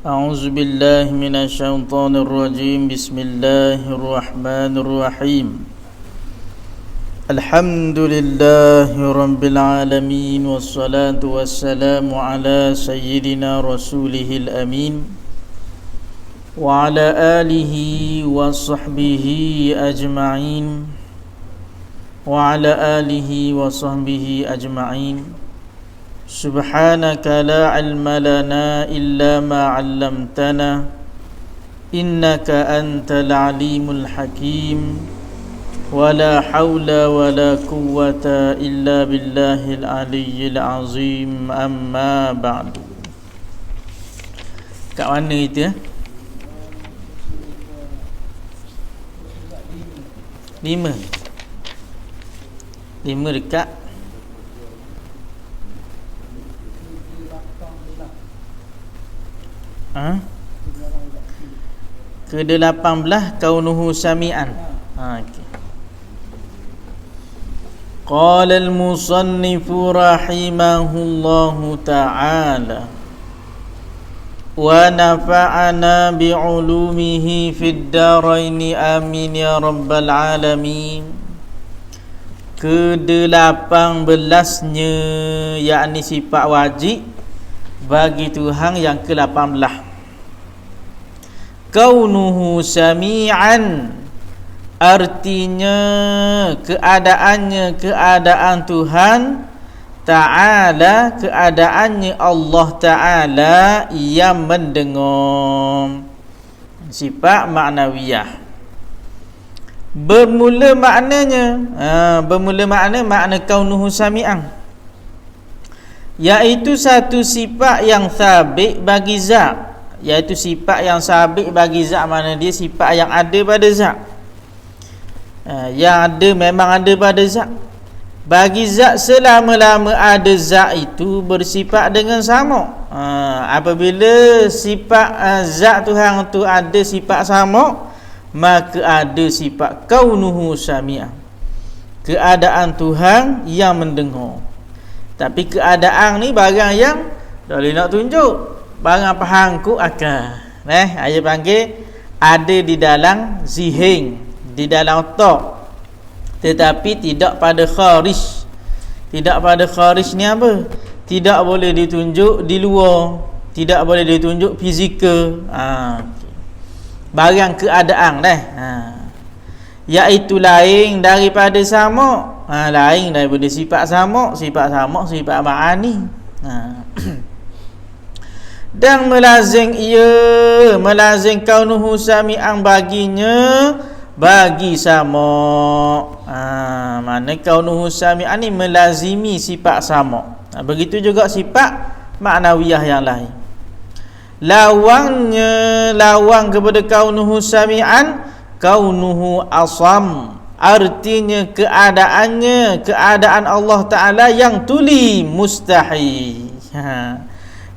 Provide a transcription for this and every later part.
أعوذ بالله من الشيطان الرجيم. بسم الله الرحمن الرحيم. الحمد لله رب العالمين، والصلاة والسلام على سيدنا رسوله الأمين وعلى آله وصحبه أجمعين سبحانك لا علم لنا إلا ما علمتنا إنك أنت العليم الحكيم ولا حول ولا قوة إلا بالله العلي العظيم. أما بعد. Kat mana itu ya? 5 dekat ke-18 kaunuhu sami'an. Okey. Qala al-musannifu rahimahullahu ta'ala wa nafa'ana bi'ulumihi fid daraini amin ya rabbal alamin. Ke-18-nya yakni sifat wajib bagi Tuhan yang ke-18. Kaunuhu sami'an, artinya keadaan Tuhan Ta'ala, keadaannya Allah Ta'ala yang mendengar. Sifat maknawiyah. Bermula makna kaunuhu sami'an, iaitu satu sifat yang sabit bagi zat. Iaitu sifat yang sabit bagi zat, mana dia sifat yang ada pada zat. Yang ada memang ada pada zat. Bagi zat, selama-lama ada zat itu bersifat dengan sama. Apabila sifat zat Tuhan itu ada sifat sama, maka ada sifat kaunuhu sami'ah, keadaan Tuhan yang mendengar. Tapi keadaan ni barang yang dah boleh nak tunjuk, barang pahangku akal. Ayat panggil ada di dalam zihin, di dalam otak, tetapi tidak pada kharij. Tidak pada kharij ni apa? Tidak boleh ditunjuk di luar, tidak boleh ditunjuk fizikal. Barang keadaan iaitu lain daripada sama. Lain daripada sifat sama, sifat ma'ani. Dan melazim kaunuhu sami'an baginya bagi sama. Mana kaunuhu sami'an ni melazimi sifat sama. Begitu juga sifat maknawiyah yang lain. Lawang kepada kaunuhu sami'an, kaunuhu asam, artinya keadaan Allah Ta'ala yang tuli, mustahil.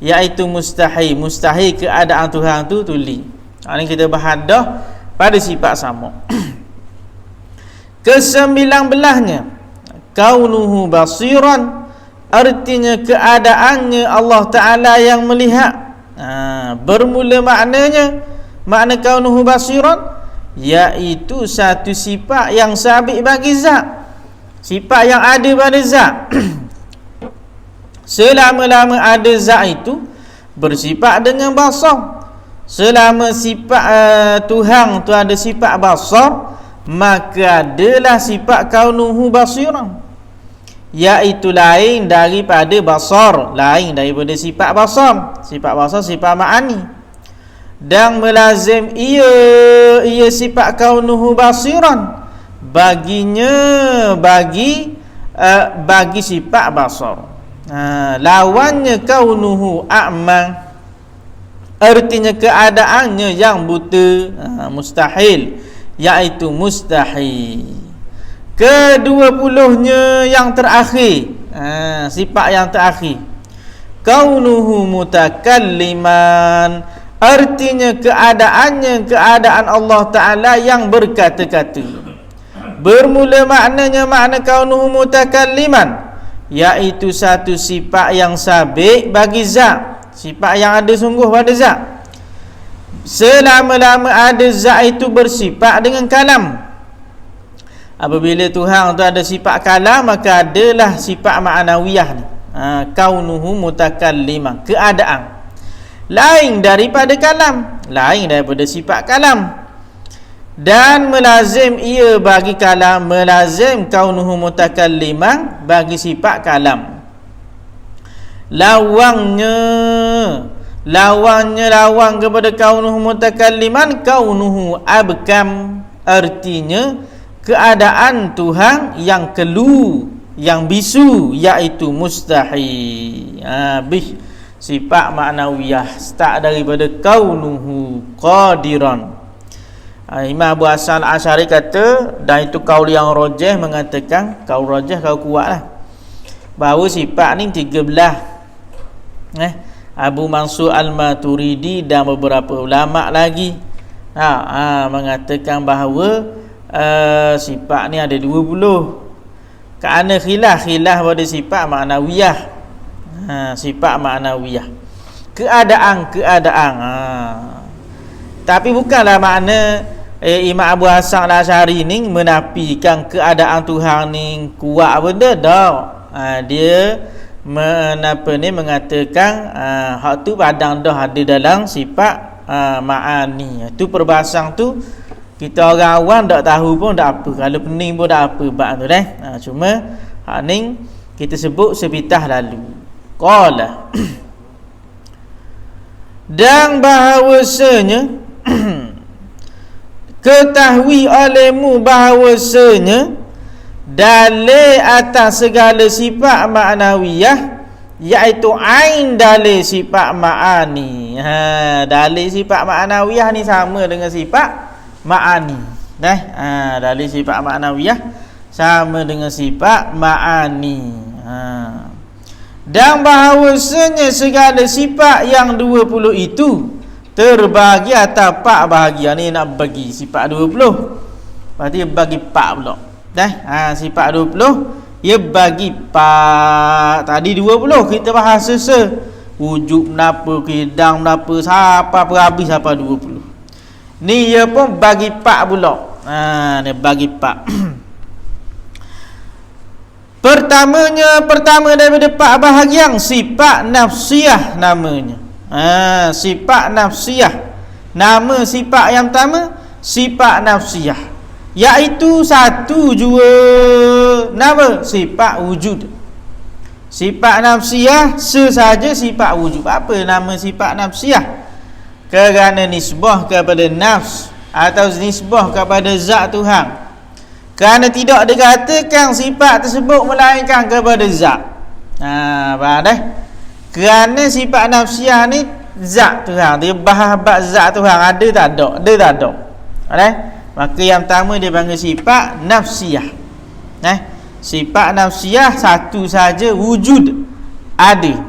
Iaitu mustahil keadaan Tuhan tu tuli. Ini kita berhadah pada sifat sama. Ke-19-nya kaunuhu basiran, artinya keadaannya Allah Ta'ala yang melihat. Bermula makna kaunuhu basiran, iaitu satu sifat yang sabit bagi zat, sifat yang ada pada zat. Selama-lama ada zat itu bersifat dengan basar. Selama sifat Tuhan tu ada sifat basar, maka adalah sifat kaunuhu basiran, iaitu lain daripada basar, lain daripada sifat basar. Sifat basar sifat ma'ani. Dan melazim ia sifat kaunuhu basiran baginya, bagi sifat basar. Lawannya kaunuhu a'ma, artinya keadaannya yang buta, mustahil, iaitu mustahil. Ke-20-nya yang terakhir, sifat yang terakhir, kaunuhu mutakalliman, artinya keadaan Allah Ta'ala yang berkata-kata. Bermula makna kaunuhu mutakalliman, iaitu satu sifat yang sabit bagi zat, sifat yang ada sungguh pada zat. selama-lama ada zat itu bersifat dengan kalam. Apabila Tuhan tu ada sifat kalam, maka adalah sifat ma'nawiyah ni. Kaunuhu mutakalliman, keadaan lain daripada kalam, lain daripada sifat kalam. Dan melazim ia bagi kalam, melazim kaunuhu mutakalliman bagi sifat kalam. Lawang kepada kaunuhu mutakalliman, kaunuhu abkam, artinya keadaan Tuhan yang kelu, yang bisu, iaitu mustahil. Sifat ma'nawiyah start daripada kaunuhu qadiran. Imam Abu Hasan Al-Asy'ari kata, dan itu kaul yang rajih, mengatakan kaul rajih, kaul kuatlah, bahawa sifat ni 13. Abu Mansur Al-Maturidi dan beberapa ulama lagi mengatakan bahawa sifat ni ada 20. Kerana khilaf pada sifat ma'nawiyah. Sifat ma'nawiyah, keadaan. Tapi bukanlah makna Imam Abu Hasan Al-Asy'ari ni menafikan keadaan Tuhan ni kuat benda dah. Dia mengatakan hak tu padang dah ada dalam sifat ma'ani. Tu perbahasan tu kita orang awam tak tahu pun tak apa, kalau pening pun tak apa bab tu dah. Cuma hak ni kita sebut sepitah lalu. Qala dan bahawasanya ketahui olehmu bahawasanya dalil atas segala sifat ma'nawiyah, iaitu ain dalil sifat ma'ani. Dalil sifat ma'nawiyah ni sama dengan sifat ma'ani. Dalil sifat ma'nawiyah sama dengan sifat ma'ani. Dan bahawasanya segala sifat yang 20 itu terbagi atas 4 bahagian. Ni nak bagi sifat 20, berarti bagi 4 pula. Sifat 20 ia bagi 4. Tadi 20 kita bahas wujud menapa, kidang menapa, siapa habis siapa 20. Ni ia pun bagi 4 pula. Dia bagi 4. Pertama daripada 4 bahagian, sifat nafsiyah namanya. Sifat nafsiyah, nama sifat yang pertama sifat nafsiyah, iaitu satu jua nama sifat wujud. Sifat nafsiyah sesaja sifat wujud. Apa nama sifat nafsiyah? Kerana nisbah kepada nafs atau nisbah kepada zat Tuhan. Kerana tidak dikatakan sifat tersebut melainkan kepada zat. Faham dah? Kerana sifat nafsiyah ni zat Tuhan, dia bahas zat Tuhan, ada tak ada? Ada tak ada? Alright? Maka yang pertama dia panggil sifat nafsiyah. Sifat nafsiyah satu saja wujud, ada.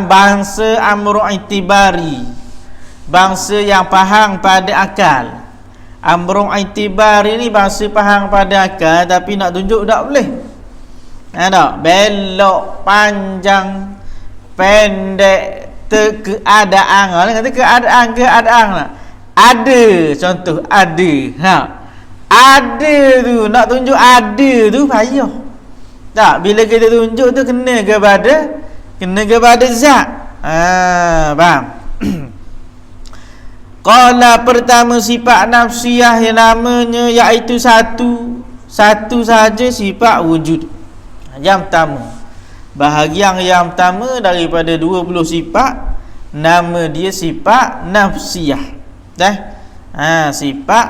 Bangsa amru itibari, bangsa yang faham pada akal. Amru itibari ni bangsa faham pada akal, tapi nak tunjuk tak boleh. Tak? Belok, panjang, pendek, keadaan. Orang kata keadaan lah. Ada, contoh ada. Ada tu, nak tunjuk ada tu payah. Tak, bila kita tunjuk tu kena kepada zat. Faham? Qala pertama sifat nafsiyah yang namanya iaitu satu saja sifat wujud. Yang pertama, bahagian yang pertama daripada 20 sifat, nama dia sifat nafsiyah. Sifat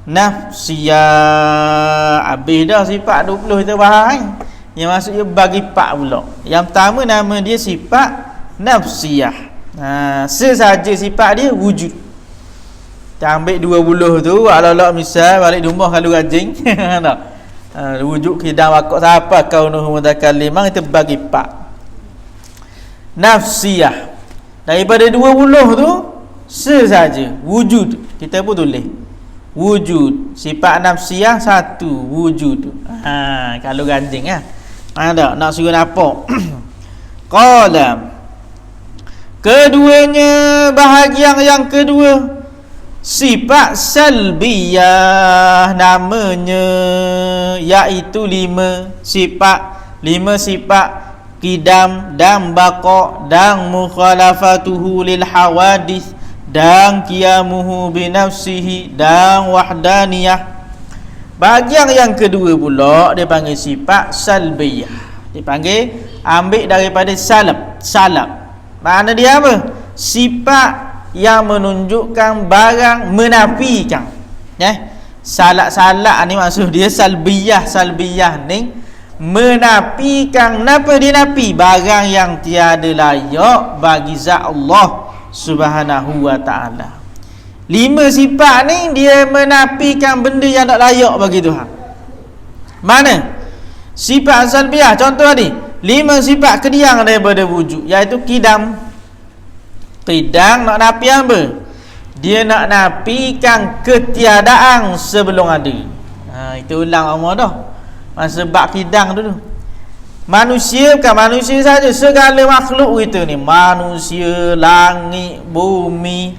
nafsiyah. Habis dah sifat 20 kita bahas. Yang maksudnya bagi 4 pula. Yang pertama nama dia sifat nafsiyah. Sesaja sifat dia wujud. Kita ambil 20 tu, ala-ala misal balik rumah kalau rajin. Tak? Wujud kidang wakak siapa kaunuhu mutakalliman, kita bagi 4. Nafsiyah daripada 20 tu sesaja wujud, kita pun tulis wujud. Sifat nafsiyah satu wujud. Kalau ganjing tak nak suruh nampak. Qala Keduanya, bahagian yang kedua, sifat salbiyah namanya, iaitu lima sifat qidam dan baqa dan mukhalafatuhu lil hawadith dan qiyamuhu binafsihi dan wahdaniyah. Bahagian yang kedua pula dia panggil sifat salbiyah. Dia panggil ambil daripada salab. Makna dia apa? Sifat yang menunjukkan barang menafikan. Salak ni maksud dia salbiyah ni menafikan. Kenapa dia nafi? Barang yang tiada layak bagi zat Allah Subhanahu wa ta'ala. 5 sifat ni dia menafikan benda yang tak layak bagi Tuhan. Mana? Sifat salbiyah contoh tadi, 5 sifat kediang daripada wujud, iaitu qidam. Qidam nak nafi apa? Dia nak nafikan ketiadaan sebelum ada. Itu ulang umur dah. Masa bab qidam dulu. Manusia bukan manusia saja, segala makhluk itu ni, manusia, langit, bumi,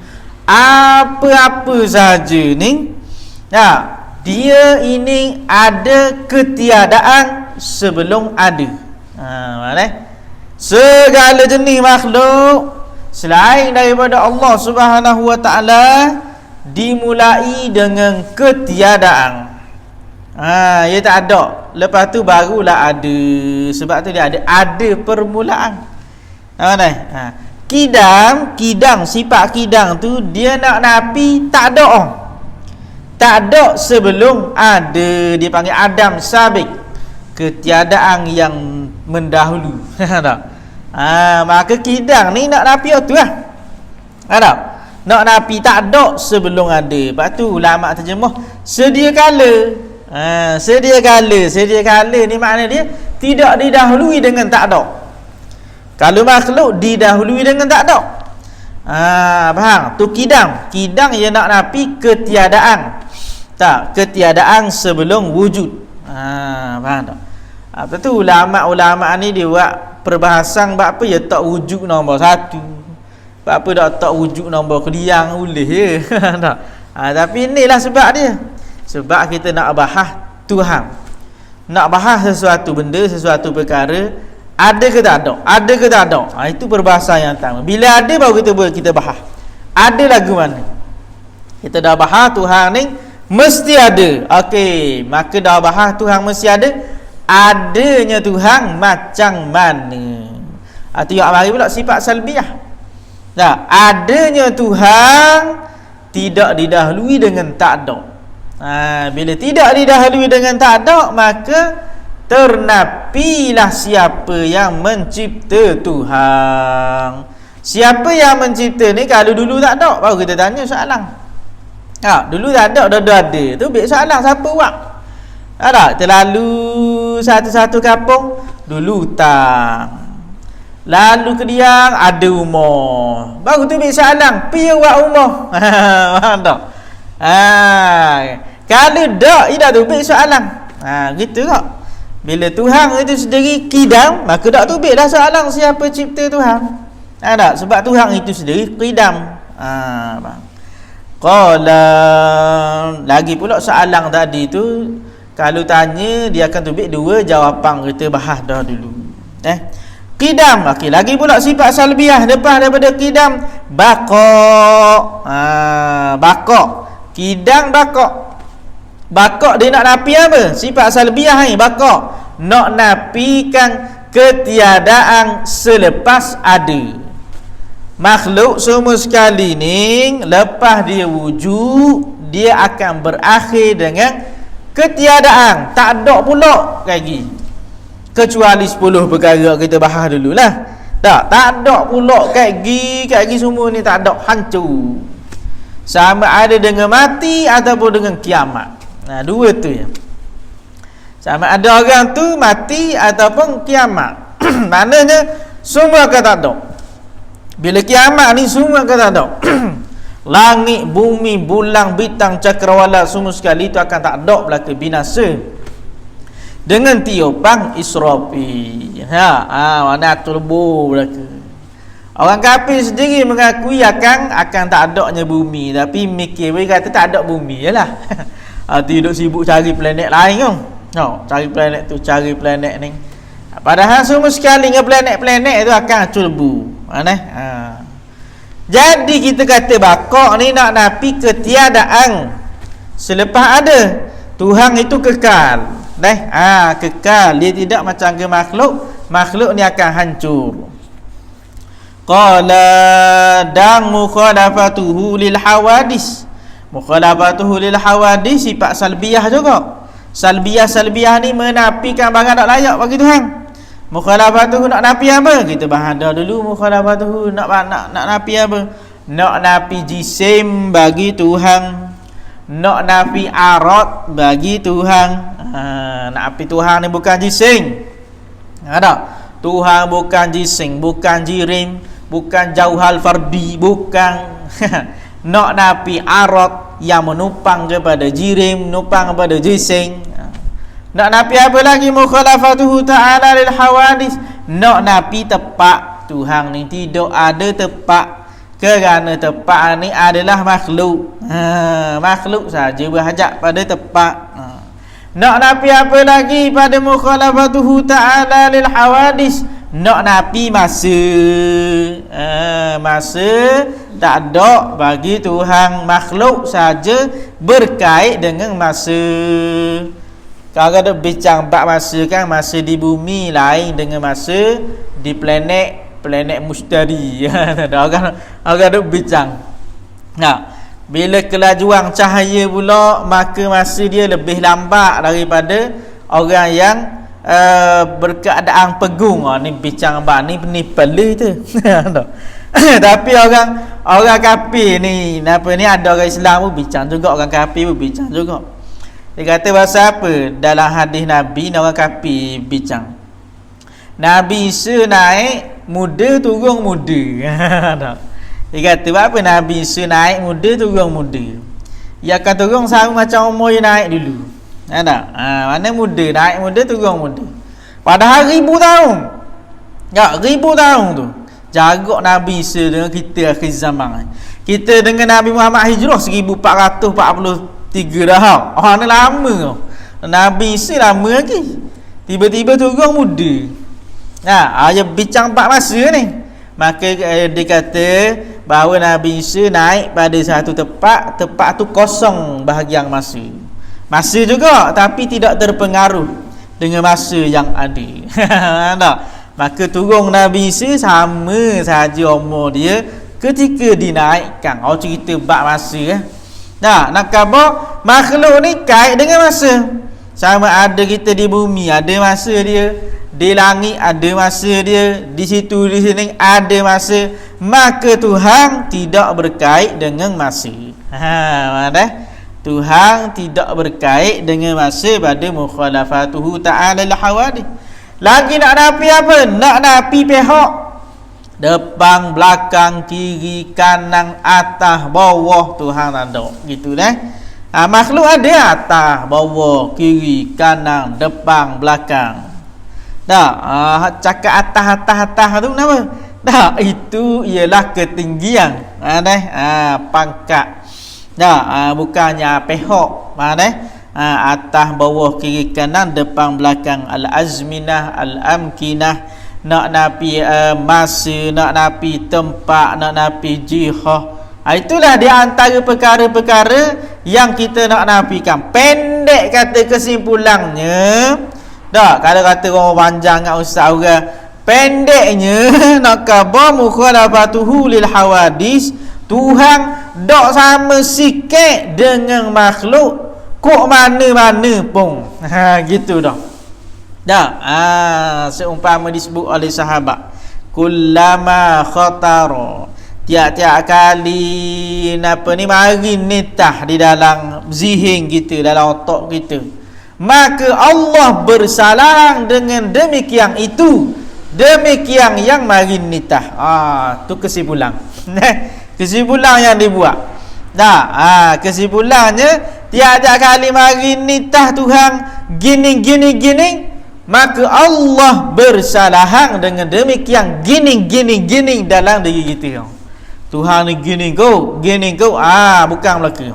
apa-apa saja ni, dia ini ada ketiadaan sebelum ada. Segala jenis makhluk selain daripada Allah Subhanahu wa ta'ala dimulai dengan ketiadaan. Ia tak ada, lepas tu barulah ada. Sebab tu dia ada permulaan. Qidam, sifat qidam tu dia nak nafi tak ada sebelum ada. Dia panggil adam sabik, ketiadaan yang mendahulu. Maka qidam ni nak nafi tu lah. Nak nafi tak ada sebelum ada. Lepas tu ulama terjemah sedia kala. Sedia kala ni makna dia tidak didahului dengan tak ada. Kalau makhluk didahului dengan tak ada, faham? Tu qidam ia nak nafi ketiadaan. Ketiadaan sebelum wujud. Faham tak? Lepas tu ulama ni dia buat perbahasan bab apa ya tak wujud nombor 1. Bab apa tak wujud nombor kediang boleh je. Tak. Tapi inilah sebab dia. Sebab kita nak bahas Tuhan. Nak bahas sesuatu benda, sesuatu perkara, ada ke tak ada. Itu perbahasan yang pertama. Bila ada baru kita bahas. Ada lagu mana? Kita dah bahas Tuhan ni mesti ada. Okey, maka dah bahas Tuhan mesti ada. Adanya Tuhan macam mana? Itu yang mari pula sifat salbiyah. Adanya Tuhan tidak didahului dengan tak ada. Bila tidak didahului dengan tak ada, maka ternapilah siapa yang mencipta Tuhan. Siapa yang mencipta ni? Kalau dulu tak ada, baru kita tanya soalan. Dulu tak ada, dah ada. Tu biar soalan siapa buat? Kita lalu satu-satu kampung, dulu hutang, lalu kediang ada rumah, baru tu biar soalan pi buat rumah. Faham tak? Kalau tak, tidak tu biar soalan. Gitu tak? Bila Tuhan itu sendiri qidam, maka tak tu biar dah soalan siapa cipta Tuhan. Tak? Sebab Tuhan itu sendiri qidam. Qala, lagi pula soalan tadi tu, kalau tanya dia akan tubik 2 jawapan. Kita bahas dah dulu. Qidam. Okey, lagi pula sifat salbiyah lepas daripada qidam, baqa. Baqa. Qidam baqa. Baqa dia nak nafi apa? Sifat salbiyah ni baqa. Nak nafikan ketiadaan selepas ada. Makhluk semua sekali ni lepas dia wujud, dia akan berakhir dengan ketiadaan. Tak ada pula lagi, kecuali 10 perkara kita bahas dululah. Tak ada pula kat gigi semua ni tak ada, hancur. Sama ada dengan mati ataupun dengan kiamat. 2 tu ya. Sama ada orang tu mati ataupun kiamat. Maknanya semua akan tak ada. Bila kiamat ni semua akan tak ada. Langit, bumi, bulan, bintang, cakrawala semua sekali itu akan tak ada, belaka binasa dengan tiupan Israfil. Mana turbo belaka. Orang kafir sendiri mengakui akan tak adanya bumi, tapi mikir kata tak ada bumi jelah. Tidur sibuk cari planet lain kan. Cari planet tu, cari planet ni. Padahal semua sekali dengan planet-planet tu akan culbu. Jadi kita kata bakok ni nak nafi ketiadaan selepas ada. Tuhan itu kekal. Kekal. Dia tidak macam ke makhluk. Makhluk ni akan hancur. Qala dan mukhalafatuhu lil hawadis. Mukhalafatuhu lil hawadis sifat salbiyah juga. Salbiyah ni menafikan barang tak layak bagi Tuhan. Mukhalafatuhu nak nafi apa? Kita bahas dah dulu mukhalafatuhu nak nafi apa? Nak nafi jisim bagi Tuhan. Nak nafi arad bagi Tuhan. Nak nafi Tuhan ni bukan jisim. Ada. Tuhan bukan jisim, bukan jirim, bukan jauhal fardi, bukan. Nak nafi arad yang menupang kepada jirim, menupang kepada jisim. Nak nafi apa lagi? Mukhalafatuhu ta'ala lil hawadis. Nak nafi tepat. Tuhan ni tidak ada tepat, kerana tepat ni adalah makhluk. Makhluk saja berhajat pada tepat. Nak nafi apa lagi pada mukhalafatuhu ta'ala lil hawadis? Nak nafi masa. Masa tak ada bagi Tuhan. Makhluk saja berkait dengan masa. Kalau ada bincang bab masa kan, masa di bumi lain dengan masa di planet mustari. Orang ada bincang. Bila kelajuan cahaya pula, maka masa dia lebih lambat daripada orang yang berkeadaan pegung. Ni bincang bab ni pelih tu. Tapi orang kafir ni, ni ada orang Islam pun bincang juga, orang kafir pun bincang juga. Dia kata bahasa apa? Dalam hadis Nabi, orang kafir bincang. Nabi Isa naik muda turun muda. Dia kata apa? Nabi Isa naik muda turun muda. Dia akan turun sama macam umur dia naik dulu. Mana muda, naik muda turun muda. Padahal 1000 tahun. 1000 tahun tu. Jarak Nabi Isa dengan kita akhir zaman. Kita dengan Nabi Muhammad hijrah 1443 dah. Ni lama. Nabi Isa lama lagi. Tiba-tiba turun muda. Dia bincang 4 masa ni. Maka dia kata bahawa Nabi Isa naik pada satu tempat. Tempat tu kosong bahagian masa. Masa juga, tapi tidak terpengaruh dengan masa yang ada. Maka turun Nabi Isa sama saja umur dia ketika dinaikkan. Cerita bab masa. Nak khabar makhluk ni kait dengan masa. Sama ada kita di bumi ada masa dia, di langit ada masa dia, di situ di sini ada masa. Maka Tuhan tidak berkait dengan masa. Tuhan tidak berkait dengan masa pada mukhalafatuhu ta'ala al-hawadith. Lagi nak nafi apa? Nak nafi pihak depan, belakang, kiri, kanan, atas, bawah. Tuhan ada. Gitu dah. Makhluk ada atas, bawah, kiri, kanan, depan, belakang. Cakap atas tu kenapa? Itu ialah ketinggian. Pangkat. Bukannya pihak. Atas, bawah, kiri, kanan, depan, belakang. Al-azminah, al-amkinah. Nak nafi masa, nak nafi tempat, nak nafi jihah. Itulah di antara perkara-perkara yang kita nak nafikan. Pendek kata kesimpulannya. Kalau kata orang panjang kat ustaz orang, pendeknya nak khabar mukhalafatuhu lil hawadis. Tuhan tak sama sikit dengan makhluk kok mana-mana pun. Gitu dah. Seumpama disebut oleh sahabat, kullama khatara, tiap-tiap kali mari nitah di dalam zihin kita, dalam otak kita, maka Allah bersalang dengan demikian itu, demikian yang mari nitah. Tu kesimpulan. Kesimpulan yang dibuat. Kesimpulannya tiap-tiap kali mari nitah Tuhan gini maka Allah bersalahan dengan demikian gini dalam diri kita. Tuhan ni gini kau, bukan belaka.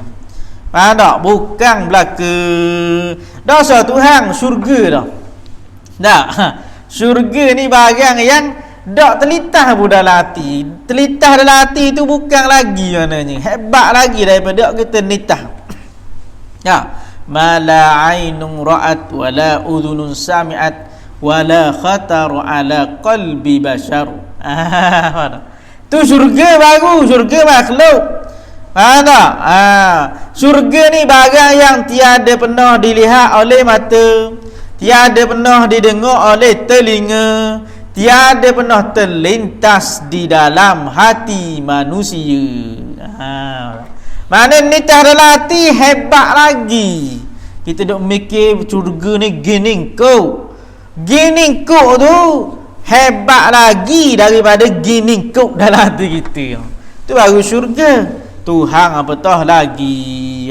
Faham tak? Bukan belaka. Dosa Tuhan syurga dah. Tak. Syurga ni barang yang dak telitah pun dalam hati. Telitah dalam hati tu bukan lagi maknanya. Hebat lagi daripada kita nitah. Ya. Mala ainun ra'at wala udhunun sami'at wala khatar ala qalbi bashar. Tu syurga baru, syurga makhluk. Faham tak? Syurga ni barang yang tiada pernah dilihat oleh mata, tiada pernah didengar oleh telinga, tiada pernah terlintas di dalam hati manusia. Mana ni tak ada hati hebat lagi. Kita duk mikir syurga ni gini kau tu hebat lagi daripada gini kau dalam hati kita. Tu baru syurga. Tuhan apatah lagi.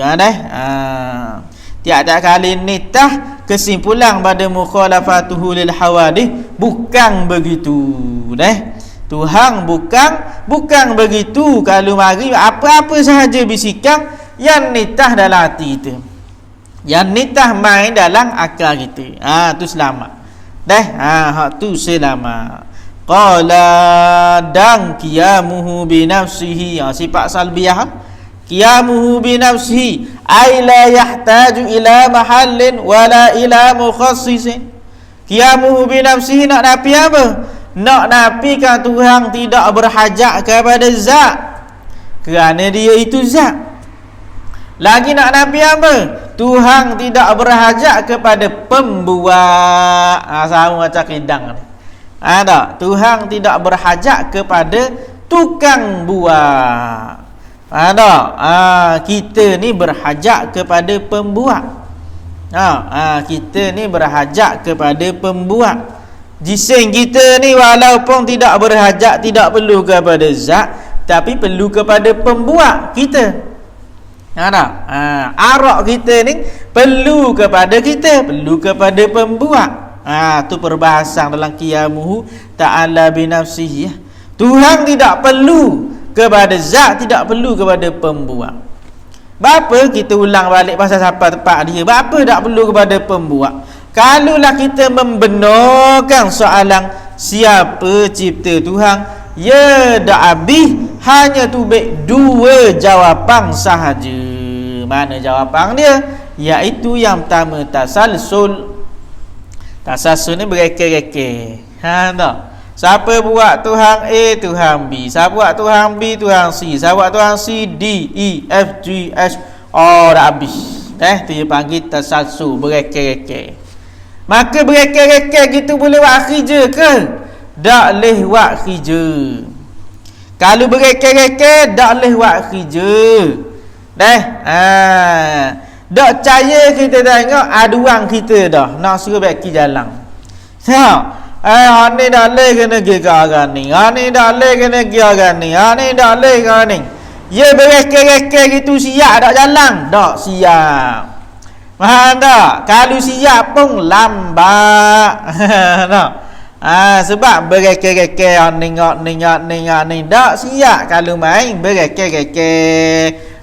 Tiap-tiap kali nitah kesimpulan pada mukhalafatuhu lil hawadith bukan begitu. Tuhan bukan begitu. Kalau mari apa-apa sahaja bisikan yang nitah dalam hati kita, yang nitah main dalam akal kita, tu selamat. Hak tu selamat. Qala dan qiyamuhu bi nafsihi, sifat salbiyah. Qiyamuhu bi nafsihi ay la yahtaju ila mahallin wala ila mukhassisin. Qiyamuhu bi nafsihi nak nafi apa? Nak nafikan Tuhan tidak berhajat kepada zat, kerana dia itu zat. Lagi nak nafi apa? Tuhan tidak berhajat kepada pembuat. Sama macam kidang ni. Tak? Tuhan tidak berhajat kepada tukang buat. Tak? Kita ni berhajat kepada pembuat. Kita ni berhajat kepada pembuat. Jisim kita ni walaupun tidak berhajat, tidak perlu kepada zat, tapi perlu kepada pembuat kita. Arak kita ni perlu kepada kita, perlu kepada pembuat. Tu perbahasan dalam qiyamuhu ta'ala binafsihi. Tuhan tidak perlu kepada zat, tidak perlu kepada pembuat. Bapa kita ulang balik pasal siapa tepat dia. Bapa tak perlu kepada pembuat. Kalaulah kita membenarkan soalan siapa cipta Tuhan, ya dak habis, hanya tu baik dua jawapan sahaja. Mana jawapan dia? Iaitu yang pertama tasalsul. Tasalsul ni bereke-reke. Tak? Siapa buat Tuhan A, Tuhan B. Siapa buat Tuhan B, Tuhan C. Siapa buat Tuhan C, D, E, F, G, H. Dah habis. Tu dia panggil tasalsul, bereke-reke. Maka bereke-reke gitu boleh buat kerja ke? Tak boleh buat kerja. Kalau bereke-reke tak boleh buat kerja. Tak percaya kita tengok aduan kita dah nak suruh baki jalan. Ni dah boleh kena pergi ke arah ni, ni dah boleh kena pergi arah ni, ni dah boleh ke arah ni. Ya bereke-reke gitu siap tak jalan? Tak siap. Faham tak? Kalau siap pun lambat. Tak? Sebab bereke-reke ni tak siap. Kalau main bereke-reke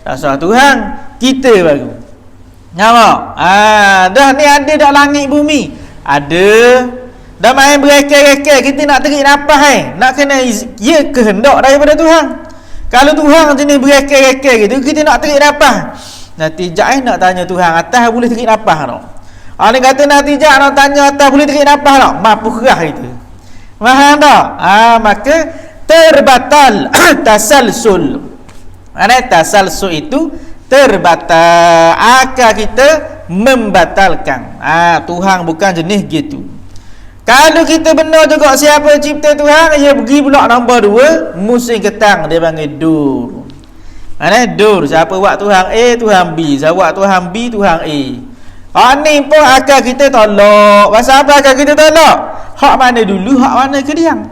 rasa Tuhan kita baru. Nampak? Dah ni ada dak langit bumi. Ada. Dah main bereke-reke, kita nak tarik nafas nak kena ya kehendak daripada Tuhan. Kalau Tuhan jenis bereke-reke gitu, kita nak tarik nafas. Natijah nak tanya Tuhan atas boleh tarik nafas tak? Ni kata natijah nak tanya atas boleh tarik nafas tak? Mampu kerah itu. Faham tak? Maka terbatal tasalsul. Tasalsul itu terbatal. Akal kita membatalkan. Tuhan bukan jenis gitu. Kalau kita benar juga siapa cipta Tuhan, ia pergi pula nombor 2, musim ketang dia panggil dur. Dur, siapa buat Tuhan A, Tuhan B. Siapa buat Tuhan B, Tuhan A. Ni pun akal kita tolak. Pasal apa akal kita tolak? Hak mana dulu, hak mana kediam.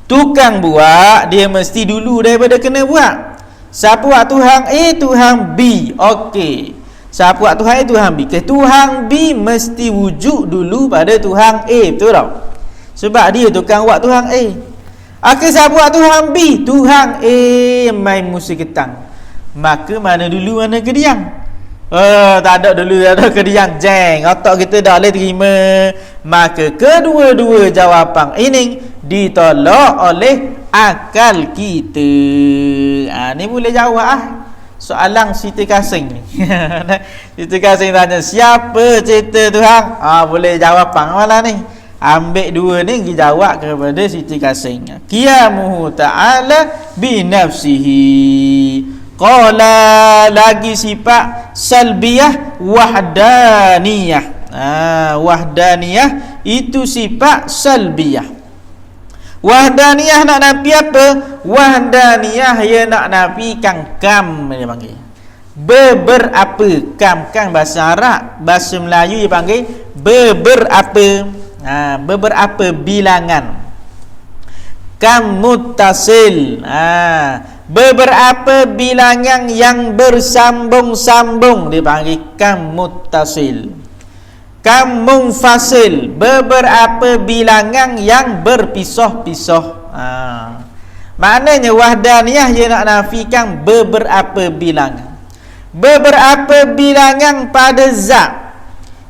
Tukang buat, dia mesti dulu daripada kena buat. Siapa buat Tuhan A, Tuhan B. Okey. Siapa buat Tuhan A, Tuhan B. Tuhan B mesti wujud dulu pada Tuhan A, betul tak? Sebab dia tukang buat Tuhan A. Siapa buat Tuhan B? Tuhan A main musim ketang. Maka mana dulu mana kediang? Tak ada dulu, tak ada kediang, jeng. Otak kita tak boleh terima. Maka kedua-dua jawapan ini ditolak oleh akal kita. Ni boleh jawab soalan Siti Kasing ni. Siti Kasing tanya, siapa cerita Tuhan? Boleh jawab malah ni. Ambil dua ni pergi jawab kepada Siti Kasing. Qiyamuhu ta'ala binafsihi. Qala, lagi sifat salbiyah wahdaniyah. Wahdaniyah itu sifat salbiyah. Wahdaniyah nak nafi apa? Wahdaniyah ia nak nafikan kam, dia panggil. Beberapa, kam bahasa Arab, bahasa Melayu dia panggil beberapa. Beberapa bilangan. Kam muttasil. Beberapa bilangan yang bersambung-sambung dipanggil kam muttasil. Kam munfasil, beberapa bilangan yang berpisah-pisah. Maknanya wahdaniyah dia nak nafikan beberapa bilangan. Beberapa bilangan pada zat.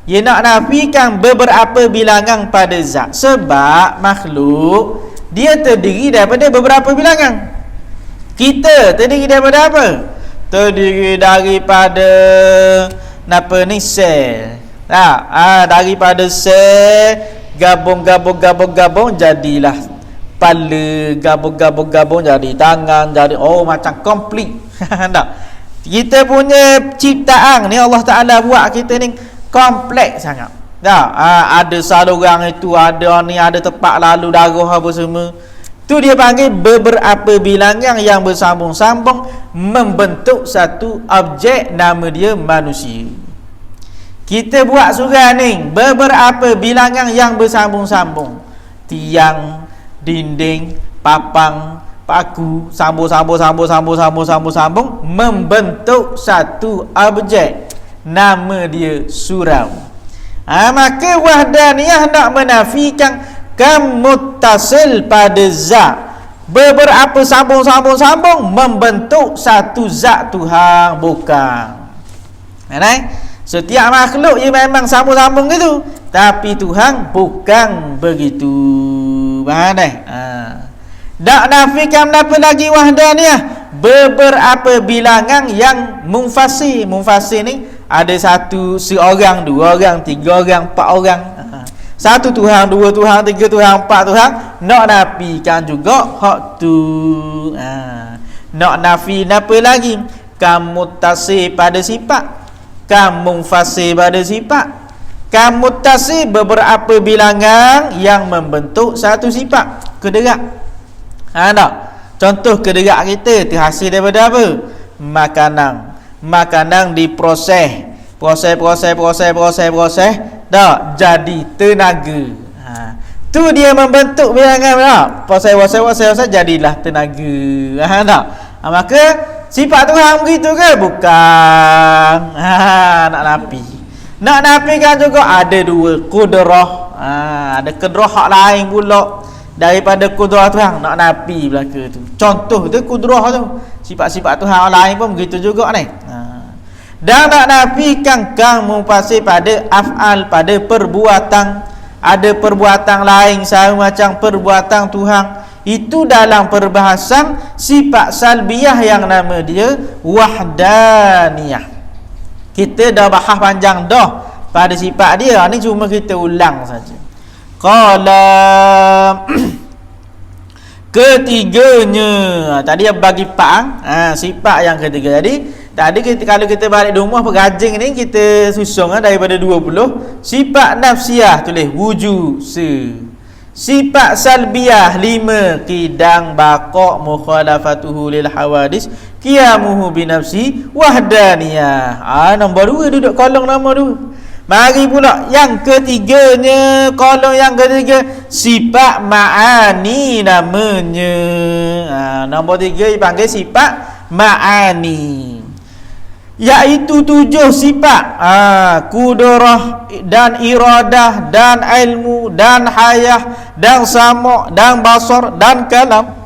Dia nak nafikan beberapa bilangan pada zat. Sebab makhluk dia terdiri daripada beberapa bilangan. Kita terdiri daripada apa? Terdiri daripada sel. Daripada sel gabung jadilah kepala, gabung jadi tangan, jadi macam komplit. Tak? Kita punya ciptaan ni Allah Taala buat kita ni kompleks sangat. Tak? Ada saluran itu, ada ni, ada tempat lalu darah apa semua. Tu dia panggil beberapa bilangan yang bersambung-sambung membentuk satu objek, nama dia manusia. Kita buat surah ni beberapa bilangan yang bersambung-sambung. Tiang, dinding, papang, paku, sambung membentuk satu objek, nama dia surau. Maka wahdaniyah nak menafikan kam muttasil pada zat. Beberapa sambung membentuk satu zat Tuhan, bukan. Setiap makhluk ia memang sambung-sambung gitu, tapi Tuhan bukan begitu. Tak nafikan apa lagi wahdaniyah? Beberapa bilangan yang munfasil. Munfasil ni ada satu, seorang, dua orang, tiga orang, empat orang. Satu Tuhan, dua Tuhan, tiga Tuhan, empat Tuhan. Nak nafikan juga hak tu. Nak nafi apa lagi? Kam muttasil pada sifat, kam munfasil pada sifat. Kam muttasil beberapa bilangan yang membentuk satu sifat. Kederak. Tak? Contoh kederak kita terhasil daripada apa? Makanan diproses. Proses tak jadi tenaga. Tu dia membentuk bilangan tak? Proses jadilah tenaga. Tak? Maka sifat Tuhan begitu ke? Bukan. Nak nafikan juga ada dua kudrah. Ada kudrah hak lain pula daripada kudrah Tuhan, nak nafi belaka tu. Contoh tu kudrah tu. Sifat-sifat Tuhan lain pun begitu juga ni. Dan nak nafikan kamu pasti pada af'al, pada perbuatan. Ada perbuatan lain sama macam perbuatan Tuhan. Itu dalam perbahasan sifat salbiyah yang nama dia wahdaniyah. Kita dah bahas panjang dah pada sifat dia. Ni cuma kita ulang saja. Qala ketiganya. Tadi bagi pak, sifat yang ketiga. Tadi kalau kita balik rumah pengrajin ni kita susung daripada 20. Sifat nafsiyah tulis wujud sifat salbiyah 5 qidang baqa mukhalafatuhu lil hawadis qiyamuhu binafsi wahdaniyah. Nombor 2 duduk kolong nombor 2. Mari pula yang ketiganya, kolom yang ketiga sifat ma'ani namanya. Nombor 3 dipanggil sifat ma'ani. iaitu 7 sifat. Qudrah dan iradah dan ilmu dan hayah dan sama' dan basar dan kalam.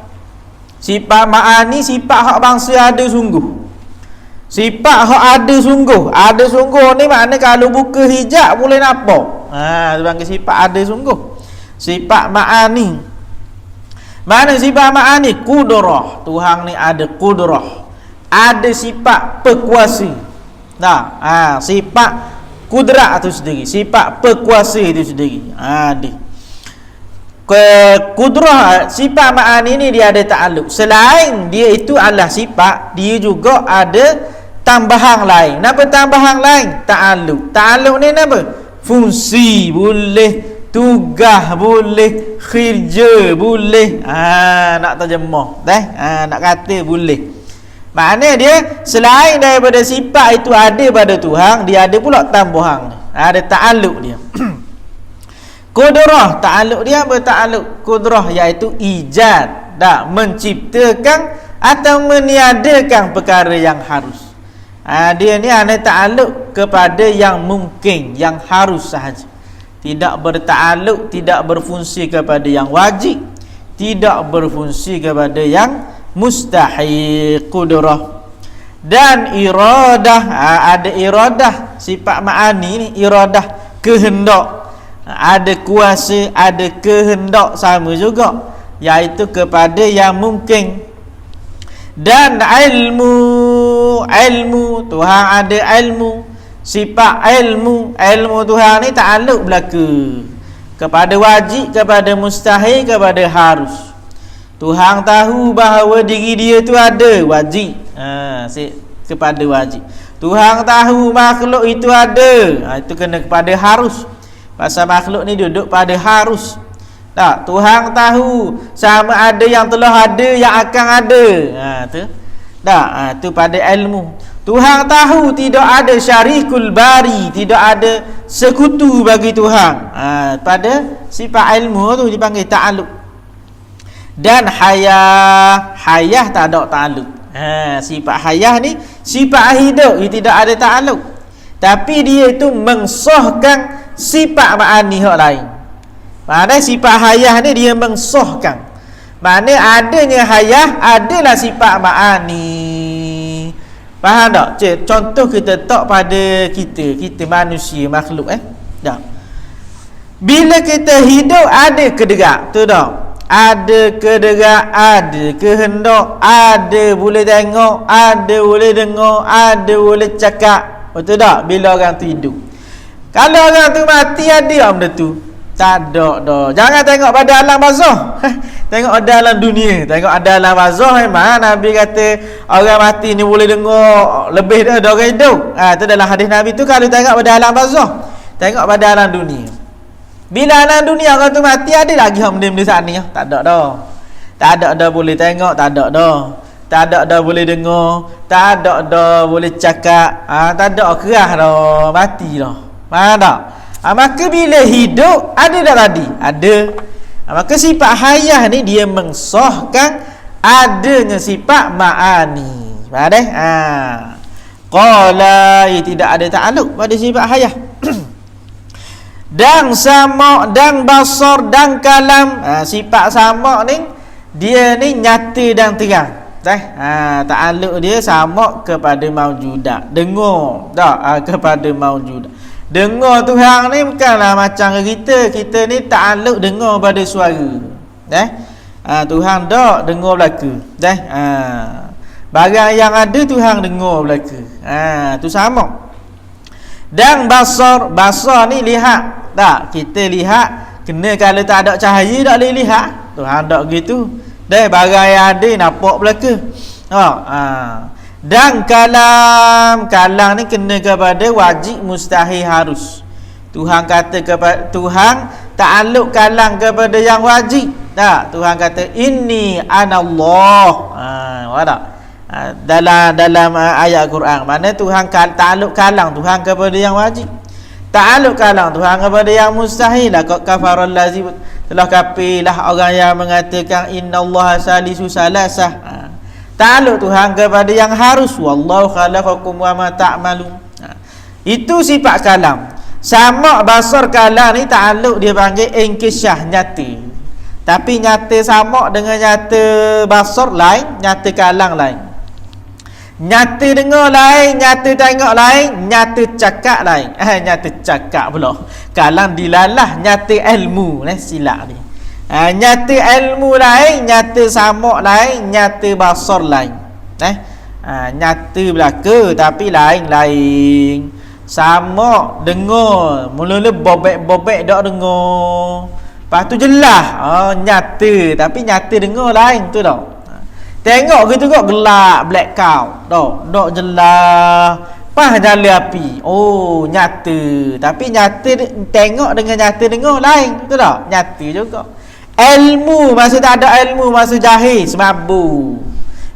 Sifat ma'ani sifat hak bangsa ada sungguh. Sifat hak ada sungguh. Ada sungguh ni makna kalau buka hijab boleh nampak. Sebagai sifat ada sungguh. Sifat ma'ani. Mana sifat ma'ani? Qudrah. Tuhan ni ada qudrah. Ada sifat berkuasa. Sifat kudrat itu sendiri, sifat berkuasa itu sendiri. Ada. Kudrah, sifat ma'ani ni dia ada ta'alluq. Selain dia itu adalah sifat, dia juga ada tambahan lain. Apa tambahan lain? Ta'alluq. Ta'alluq ni apa? Fungsi boleh, tugas boleh, kerja boleh. Nak terjemah. Nak kata boleh. Maknanya dia selain daripada sifat itu ada pada Tuhan, dia ada pula tambahan. Ada ta'alluq dia. Qudrah, ta'alluq dia apa ta'alluq? Qudrah iaitu ijad, menciptakan atau meniadakan perkara yang harus. Dia ni ada ta'alluq kepada yang mungkin, yang harus sahaja. Tidak berta'alluq, tidak berfungsi kepada yang wajib, tidak berfungsi kepada yang mustahil. Qudrah dan iradah. Ada iradah, sifat ma'ani ni iradah, kehendak. Ada kuasa, ada kehendak sama juga, iaitu kepada yang mungkin. Dan ilmu, ilmu Tuhan ada ilmu, sifat ilmu. Ilmu Tuhan ni ta'alluq belaka kepada wajib, kepada mustahil, kepada harus. Tuhan tahu bahawa diri dia tu ada wajib, kepada wajib. Tuhan tahu makhluk itu ada, itu kena kepada harus. Pasal makhluk ni duduk pada harus. Tuhan tahu sama ada yang telah ada, yang akan ada. Tu pada ilmu. Tuhan tahu tidak ada syarikul bari, tidak ada sekutu bagi Tuhan. Pada sifat ilmu tu dipanggil ta'alluq. Dan hayah, hayah tak ada ta'alluq. Sifat hayah ni sifat hidup, dia tidak ada ta'alluq. Tapi dia itu mensahkan sifat ma'ani hak lain. Maknanya sifat hayah ni dia mensahkan. Maknanya adanya hayah adalah sifat ma'ani. Faham tak? Contoh kita tak pada kita manusia, makhluk bila kita hidup ada kederak, tu tak? Ada kederak, ada kehendak, ada boleh tengok, ada boleh dengar, ada boleh cakap. Betul tak? Bila orang tu hidup. Kalau orang tu mati, ada benda tu? Tak ada dah. Jangan tengok pada alam barzah. Tengok ada alam dunia. Tengok ada alam barzah memang Nabi kata orang mati ni boleh dengar lebih dah orang hidup. Itu dalam hadis Nabi tu. Kalau tengok pada alam barzah, tengok pada alam dunia. Bila alam dunia orang tu mati, ada lagi benda-benda saat ni? Tak ada dah. Tak ada dah boleh tengok, tak ada dah. Tak ada dah boleh dengar, tak ada dah boleh cakap. Tak ada kerah dah, mati dah. Faham tak? Maka bila hidup, ada dah tadi? Ada. Maka sifat hayah ni dia mensahkan adanya sifat ma'ani. Faham dah? Qala, tidak ada ta'alluq pada sifat hayah. Dan sama' dan basar dan kalam. Sifat sama' ni dia ni nyata dan terang. Ta'alluq dia sama' kepada maujudat. Dengar tak? Kepada maujudat. Dengar Tuhan ni bukanlah macam kita. Kita ni ta'alluq dengar pada suara. Tuhan tak dengar belaka. Barang yang ada Tuhan dengar belaka. Tu sama'. Dan basar, basar ni lihat. Tak, kita lihat, kena kalau tak ada cahaya tak boleh lihat. Tuhan tak gitu. Barang yang ada nampak belaka. Dan kalam, kalam ni kena kepada wajib, mustahil, harus. Tuhan kata kepada Tuhan ta'alluq kalam kepada yang wajib. Tak, Tuhan kata inni anallah. Wadah. Dalam ayat Quran, mana Tuhan ta'alluq kalam Tuhan kepada yang wajib, ta'alluq kalam Tuhan kepada yang mustahil. Laqad kafaral lazi, telah kafirlah orang yang mengatakan innallaha salisu salasah. Takluk Tuhan kepada yang harus. Wallahu khalaqakum wa ma ta'malun. Itu sifat kalam. Sama basar kalam ni takluk dia panggil inkishah, nyata. Tapi nyata sama dengan nyata basar lain, nyata kalam lain. Nyata dengar lain, nyata tengok lain, nyata cakap lain. Nyata cakap pula. Kalam dilalah nyata ilmu, silap ni. Nyata ilmu lain, nyata sama lain, nyata basar lain. Nyata belaka tapi lain-lain. Sama dengar, mula-mula bobek-bobek dak dengar. Lepas tu jelas, nyata tapi nyata dengar lain tu dak. Tengok gitu kok gelap blackout. Dok jelas. Pas nyala api. Oh, nyata. Tapi nyata tengok dengan nyata dengar lain. Betul tak? Nyata juga. Ilmu masa tak ada ilmu, masa jahil semabuk.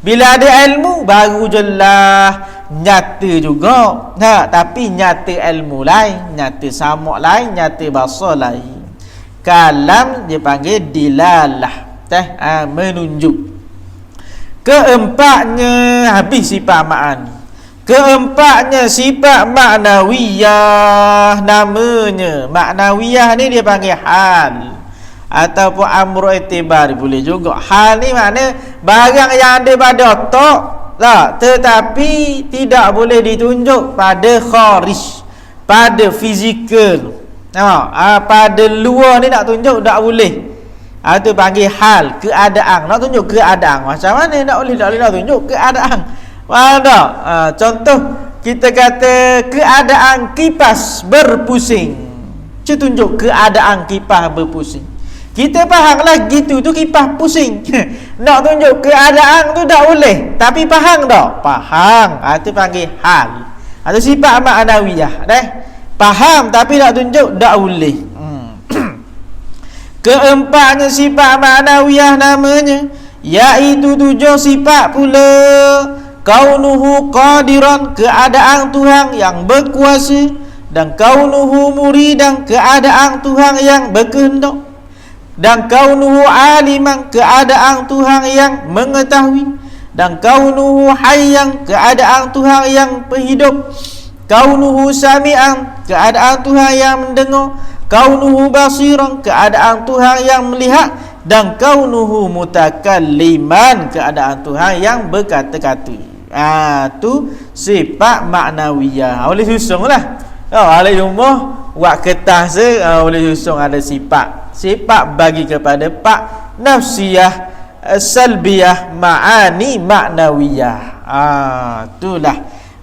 Bila ada ilmu baru jelas, nyata juga. Tapi nyata ilmu lain, nyata samak lain, nyata basar lain. Kalam dia panggil dilalah. Menunjuk. Keempatnya habis sifat ma'ani. Keempatnya sifat maknawiyah. Namanya maknawiyah ni dia panggil hal ataupun amru i'tibar, boleh juga. Hal ni makna barang yang ada pada otak tak, tetapi tidak boleh ditunjuk pada kharij, pada fizikal. Pada luar ni nak tunjuk tak boleh. Itu panggil hal, keadaan. Nak tunjuk keadaan macam mana? Tak boleh nak tunjuk keadaan. Faham tak? Contoh kita kata keadaan kipas berpusing. Cuba tunjuk keadaan kipas berpusing. Kita faham lah gitu tu kipas pusing. Nak tunjuk keadaan tu tak boleh. Tapi faham tak? Faham. Itu panggil hal. Itu sifat maknawiyah. Faham tapi nak tunjuk tak boleh. Keempatnya sifat maknawiyah namanya, iaitu 7 sifat pula. Kaunuhu qadiran, keadaan Tuhan yang berkuasa, dan kaunuhu muridan, keadaan Tuhan yang berkehendak, dan kaunuhu aliman, keadaan Tuhan yang mengetahui, dan kaunuhu hayyan, keadaan Tuhan yang berhidup, kaunuhu sami'an, keadaan Tuhan yang mendengar, kaunuhu basiran, keadaan Tuhan yang melihat, dan kaunuhu mutakalliman, keadaan Tuhan yang berkata-kata. Tu sifat maknawiyah. Boleh susunglah. Alai rumah buat kertas boleh susung ada sifat bagi kepada pak nafsiyah, salbiyah, ma'ani maknawiyah. Itulah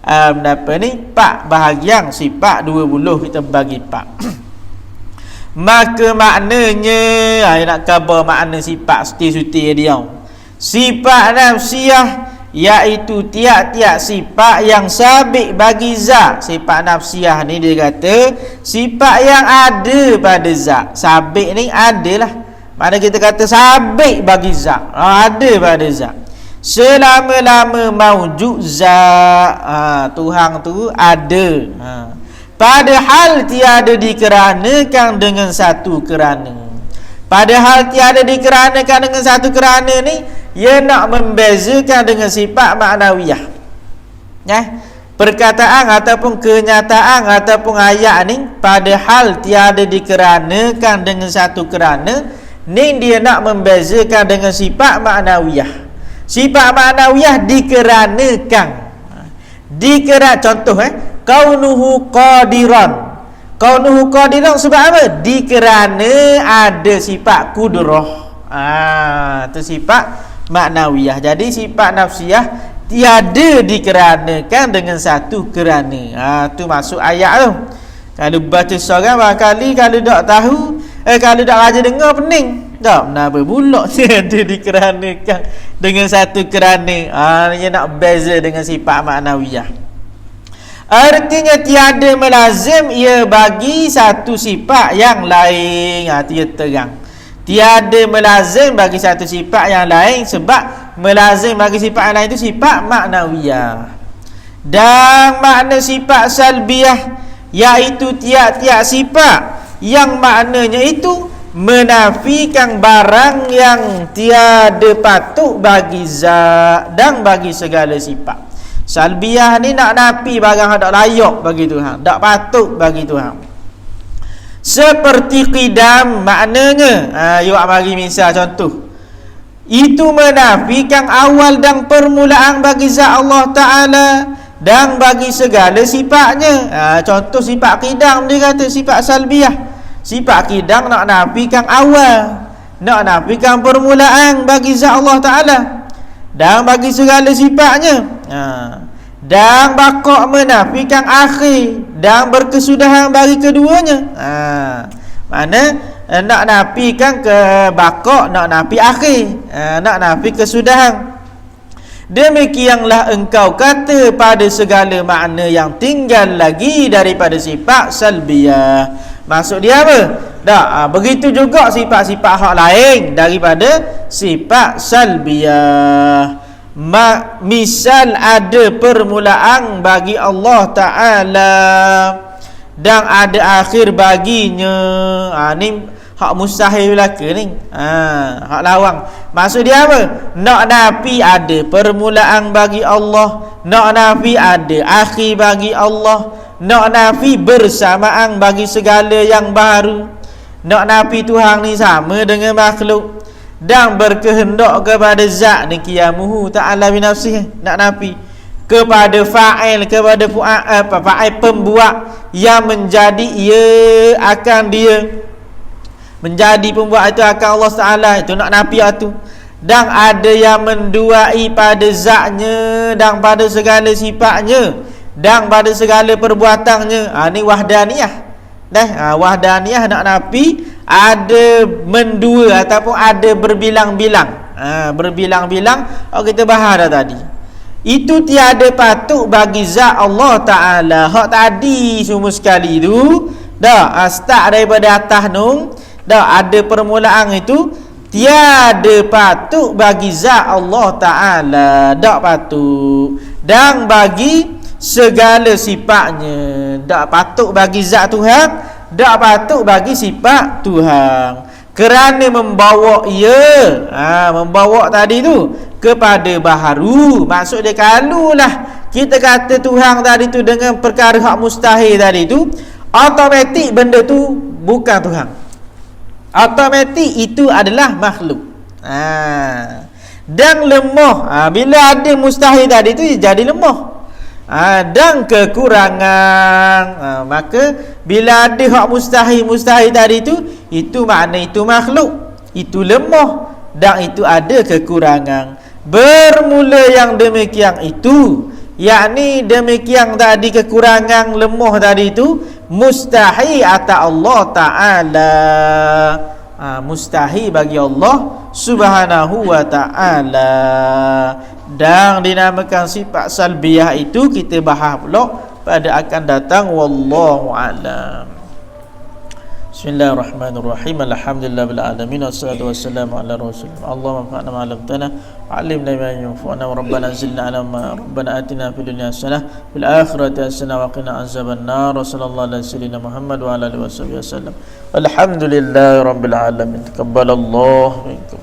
apa ni pak bahagian sifat 20 kita bagi pak. Maka maknanya nak khabar makna sifat suti dia. Sifat nafsiyah iaitu tiap-tiap sifat yang sabit bagi zat. Sifat nafsiyah ni dia kata sifat yang ada pada zat. Sabit ni adalah, mana kita kata sabit bagi zat, ada pada zat. Selama-lama maujud zat, Tuhan tu ada. Padahal tiada dikeranakan dengan satu kerana. Padahal tiada dikeranakan dengan satu kerana ni, ia nak membezakan dengan sifat maknawiyah. Perkataan ataupun kenyataan ataupun ayat ni, padahal tiada dikeranakan dengan satu kerana, ni dia nak membezakan dengan sifat maknawiyah. Sifat maknawiyah dikeranakan. Contoh kaunuhu qadiran. Kaunuhu qadiran sebab apa? Dikerana ada sifat kudrah. Itu sifat maknawiyah. Jadi sifat nafsiyah tiada dikeranakan dengan satu kerana. Tu masuk ayat tu. Kalau baca seorang barangkali kalau tak tahu, kalau tak raja dengar pening. Tak kenapa pula tiada dikeranakan dengan satu kerana. Dia nak beza dengan sifat maknawiyah. Artinya tiada melazim ia bagi satu sifat yang lain. Dia terang. Tiada melazim bagi satu sifat yang lain, sebab melazim bagi sifat yang lain itu sifat maknawiyah. Dan makna sifat salbiyah iaitu tiap-tiap sifat yang maknanya itu menafikan barang yang tiada patut bagi zat dan bagi segala sifat. Salbiyah ni nak nafi barang yang tak layak bagi Tuhan, tak patut bagi Tuhan. Seperti qidam, maknanya you bagi misal contoh, itu menafikan awal dan permulaan bagi zat Allah Ta'ala dan bagi segala sifatnya. Contoh sifat qidam, dia kata sifat salbiyah. Sifat qidam nak nafikan awal, nak nafikan permulaan bagi zat Allah Ta'ala dan bagi segala sifatnya. Dan bakok menafikan akhir dan berkesudahan bagi keduanya. Mana nak nafikan ke bakok, nak nafi akhir, nak nafi kesudahan. Demikianlah engkau kata pada segala makna yang tinggal lagi daripada sifat salbiyah. Maksud dia apa? Begitu juga sifat-sifat hak lain daripada sifat salbiyah. Misal ada permulaan bagi Allah Ta'ala dan ada akhir baginya. Ni hak mustahil belaka ni. Hak lawang. Maksud dia apa? Nak nafi ada permulaan bagi Allah, nak nafi ada akhir bagi Allah, nak nafi bersamaan bagi segala yang baru, nak nafi Tuhan ni sama dengan makhluk dan berkehendak kepada zat ni qiyamuhu ta'ala bi nafsihi, nak nafi kepada fa'il, kepada fa'il pembuat yang menjadi ia akan dia, menjadi pembuat itu akan Allah Ta'ala, itu nak nafi itu. Dan ada yang menduai pada zatnya dan pada segala sifatnya dan pada segala perbuatannya. Ni wahdaniyah. Wahdaniyah nak nafi ada mendua ataupun ada berbilang-bilang. Berbilang-bilang kita bahas dah tadi. Itu tiada patut bagi zat Allah Ta'ala. Hak tadi semua sekali tu start daripada atas nung, ada permulaan itu, tiada patut bagi zat Allah Ta'ala, tak patut. Dan bagi segala sifatnya, tak patut bagi zat Tuhan, tak patut bagi sifat Tuhan. Kerana membawa membawa tadi tu kepada baharu. Maksud dia, kalulah kita kata Tuhan tadi tu dengan perkara hak mustahil tadi tu, automatik benda tu bukan Tuhan, automatik itu adalah makhluk. Dan lemah. Bila ada mustahil tadi tu jadi lemah. Dan kekurangan. Maka bila ada hak mustahil tadi tu, itu makna itu makhluk, itu lemah dan itu ada kekurangan. Bermula yang demikian itu, yakni demikian tadi kekurangan lemah tadi itu mustahil atas Allah Ta'ala. Mustahil bagi Allah Subhanahu wa Ta'ala. Dan dinamakan sifat salbiyah itu kita bahas pula pada akan datang. Wallahu a'lam. Bismillahirrahmanirrahim. Alhamdulillahil alamin, wassalatu wassalamu ala rasulillah. Allahumma fa'na ma 'allamtana wa 'allimna ma yanfa'una wa rabbana zidna 'ilma. Rabbana atina fid dunya hasanah fil akhirati hasanah wa qina azaban nar. Sallallahu alaihi wasallam Muhammad wa ala alihi wasallam. Alhamdulillahirabbil alamin. Taqabbalallahu minkum.